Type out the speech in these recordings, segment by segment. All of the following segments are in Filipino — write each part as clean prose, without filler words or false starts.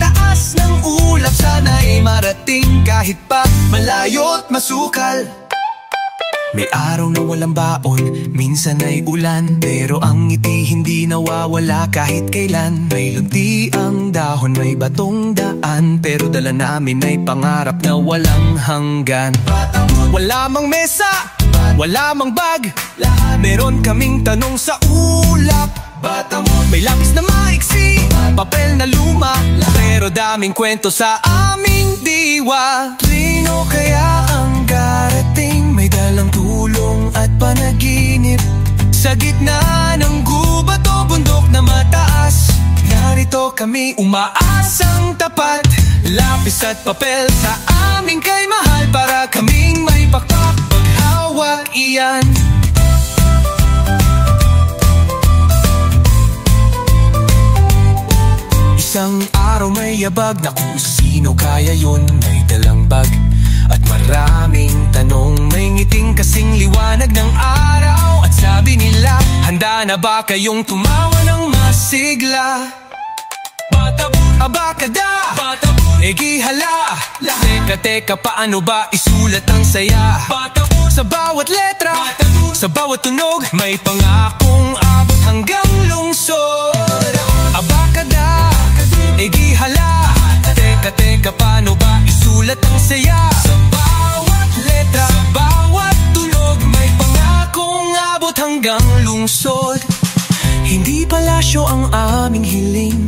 taas ng ulap, sana'y marating kahit pa malayo't masukal. May araw na walang baon, minsan ay ulan, pero ang ngiti hindi nawawala kahit kailan. May lunti ang dahon, may batong daan, pero dala namin ay pangarap na walang hanggan. Wala mang mesa, wala mang bag, meron kaming tanong sa ulap. May lapis na maiksi, papel na luma, pero daming kwento sa aming diwa. Sino kaya ang darating? May dalang tulong at panaginip sa gitna ng gubat o bundok na mataas. Narito kami umaasang tapat, lapis at papel sa aming kay mahal, para kaming may pakpak paghawak iyan. Isang araw may yabag, naku sino kaya yun? May dalang bag at maraming tanong, may ngiting kasing liwanag ng araw. At sabi nila, handa na ba kayong tumawa ng masigla? Abakada, egihala, teka paano ba isulat ang saya? Sa bawat letra, sa bawat tunog, may pangakong abot hanggang lungsod. Abakada, egihala, teka paano ba isulat ang saya? Sa bawat letra, sa bawat tunog, may pangakong abot hanggang lungsod. Hindi palasyo ang aming hiling,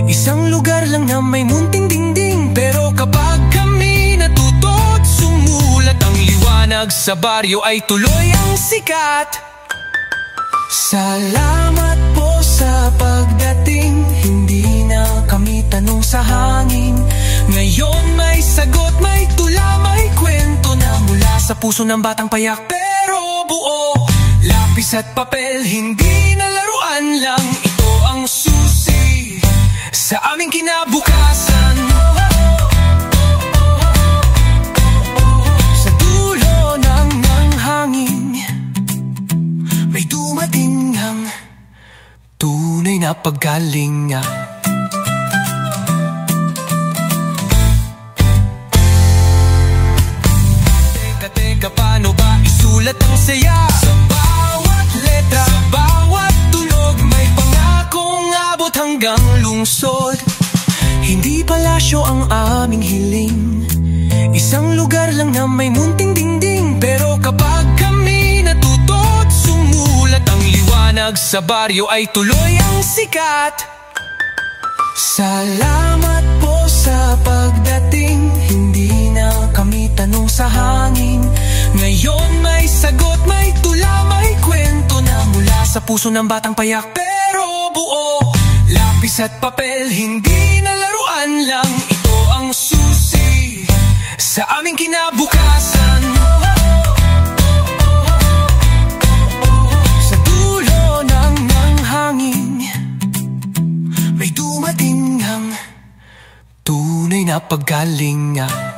isang lugar lang na may munting dingding, pero kapag kami natuto't sumulat, ang liwanag sa baryo ay tuloy ang sikat. Salamat po sa pagdating, hindi na kami tanong sa hangin. Ngayon may sagot, may tula, may kwento na mula sa puso ng batang payak, pero buo. Lapis at papel, hindi na laruan lang, ito ang susi sa aming kinabukasan. Sa dulo ng hangin, may dumating ang tunay na paggalingan. Teka paano ba isulat ang saya? Sa bawat letra, sa bawat tunog, may pangakong abot hanggang lungsod. Hindi palasyo ang aming hiling, isang lugar lang na may munting dingding, pero kapag kami natuto't sumulat, ang liwanag sa baryo ay tuloy ang sikat. Salamat po sa pagdating, hindi na kami tanong sa hangin. Ngayon may sagot, may tula, may kwento na mula sa puso ng batang payak, pero buo. Lapis at papel, hindi na laruan lang, ito ang susi sa aming kinabukasan. Sa dulo ng hangin, may dumating ang tunay na paggalingan.